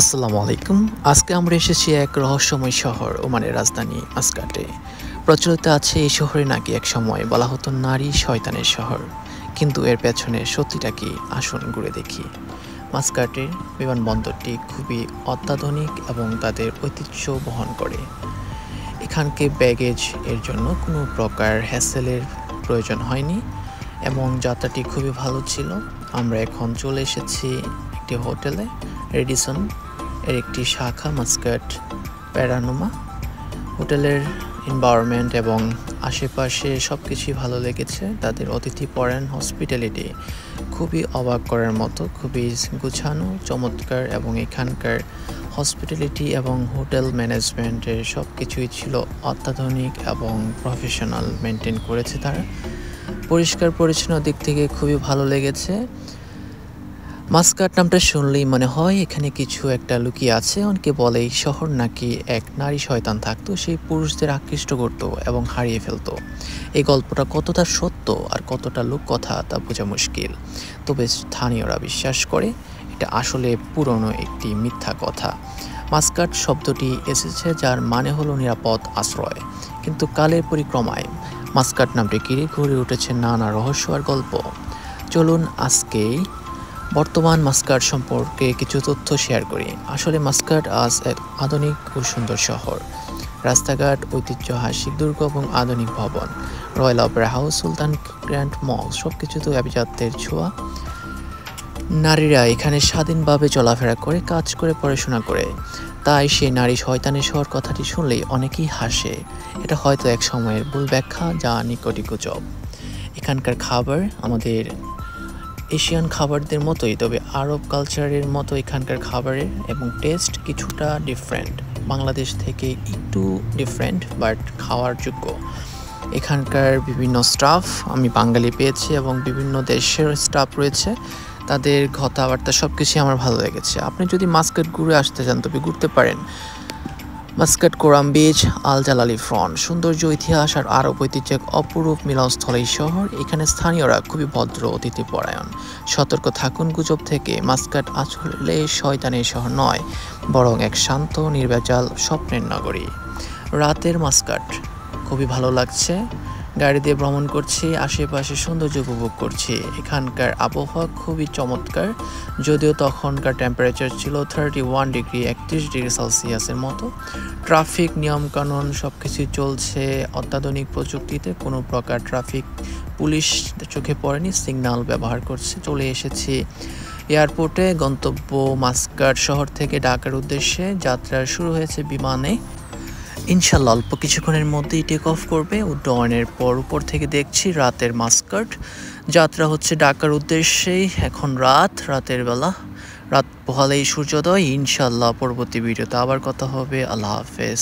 আসসালামু আলাইকুম। আজকে আমরা এসেছি এক রহস্যময় শহর ওমানের রাজধানী মাসকাটে। প্রচলিত আছে এই শহরে নাকি একসময় বলা হতো নারী শয়তানের শহর। কিন্তু এর পেছনে সত্যিটা কি, আসুন ঘুরে দেখি। মাসকাটের বিমানবন্দরটি খুবই অত্যাধুনিক এবং তাদের ঐতিহ্য বহন করে। এখানকে ব্যাগেজ এর জন্য কোনো প্রকার হ্যাসেলের প্রয়োজন হয়নি এবং যাত্রাটি খুবই ভালো ছিল। আমরা এখন চলে এসেছি একটি হোটেলে, রেডিসন এর একটি শাখা মাস্কাট প্যারানোমা। হোটেলের এনভায়রনমেন্ট এবং আশেপাশে সব কিছুই ভালো লেগেছে। তাদের অতিথিপরায়ণ হসপিটালিটি খুবই অবাক করার মতো, খুবই গুছানো, চমৎকার এবং এখানকার হসপিটালিটি এবং হোটেল ম্যানেজমেন্টের সব কিছুই ছিল অত্যাধুনিক এবং প্রফেশনাল মেনটেন করেছে তারা। পরিষ্কার পরিচ্ছন্ন দিক থেকে খুবই ভালো লেগেছে। মাসকাট নামটা শুনলেই মনে হয় এখানে কিছু একটা লুকিয়ে আছে। অনেকে বলে এই শহর নাকি এক নারী শয়তান থাকতো, সেই পুরুষদের আকৃষ্ট করত এবং হারিয়ে ফেলতো। এই গল্পটা কতটা সত্য আর কতটা লোককথা তা বোঝা মুশকিল, তবে স্থানীয়রা বিশ্বাস করে এটা আসলে পুরনো একটি মিথ্যা কথা। মাসকাট শব্দটি এসেছে যার মানে হলো নিরাপদ আশ্রয়, কিন্তু কালের পরিক্রমায় মাসকাট নামটি ঘিরে গড়ে উঠেছে নানা রহস্য আর গল্প। চলুন আজকেই বর্তমান মাস্কাট সম্পর্কে কিছু তথ্য শেয়ার করি। আসলে মাস্কাট আজ এক আধুনিক ও সুন্দর শহর। রাস্তাঘাট, ঐতিহ্যহাসিক দুর্গ এবং আধুনিক ভবন, রয়্যাল অপেরা হাউস, সুলতান গ্র্যান্ড মল, সব কিছুতে আভিজাত্যের ছোঁয়া। নারীরা এখানে স্বাধীনভাবে চলাফেরা করে, কাজ করে, পড়াশোনা করে। তাই সেই নারী শয়তানের শহর কথাটি শুনলেই অনেকেই হাসে। এটা হয়তো এক সময়ের ভুল ব্যাখ্যা, যা নিকটি গুজব। এখানকার খাবার আমাদের এশিয়ান খাবারদের মতোই, তবে আরব কালচারের মতো এখানকার খাবারের এবং টেস্ট কিছুটা ডিফারেন্ট, বাংলাদেশ থেকে একটু ডিফারেন্ট, বাট খাওয়ার যোগ্য। এখানকার বিভিন্ন স্টাফ আমি বাঙালি পেয়েছি এবং বিভিন্ন দেশের স্টাফ রয়েছে, তাদের কথাবার্তা সব কিছুই আমার ভালো লেগেছে। আপনি যদি মাসকাট ঘুরে আসতে চান তবে ঘুরতে পারেন। মাসকাট, কোরাম বিচ, আল জালালি ফ্রন্ট, সৌন্দর্য, ইতিহাস আর আরব ঐতিহ্যের অপরূপ মিলনস্থল এই শহর। এখানে স্থানীয়রা খুবই ভদ্র, অতিথিপরায়ণ। সতর্ক থাকুন গুজব থেকে। মাসকাট আসলে শয়তানের শহর নয়, বরং এক শান্ত, নির্ভেজাল স্বপ্নের নগরী। রাতের মাসকাট খুবই ভালো লাগছে। গাড়ি দিয়ে ভ্রমণ করছি, আশেপাশে সৌন্দর্য উপভোগ করছি। এখানকার আবহাওয়া খুবই চমৎকার, যদিও তখনকার টেম্পারেচার ছিল 31 ডিগ্রি, 31 ডিগ্রি সেলসিয়াসের মতো। ট্রাফিক নিয়মকানুন সব কিছুই চলছে অত্যাধুনিক প্রযুক্তিতে, কোনো প্রকার ট্রাফিক পুলিশ চোখে পড়েনি, সিগন্যাল ব্যবহার করছে। চলে এসেছি এয়ারপোর্টে, গন্তব্য মাসকাট শহর থেকে ঢাকার উদ্দেশ্যে। যাত্রা শুরু হয়েছে বিমানে, ইনশাল্লাহ অল্প কিছুক্ষণের মধ্যেই টেক অফ করবে। উড্ডয়নের পর উপর থেকে দেখছি রাতের মাসকাট। যাত্রা হচ্ছে ঢাকার উদ্দেশ্যেই। এখন রাতের বেলা, রাত পোহালেই সূর্যোদয়। ইনশাল্লাহ পরবর্তী ভিডিওতে আবার কথা হবে। আল্লাহ হাফেজ।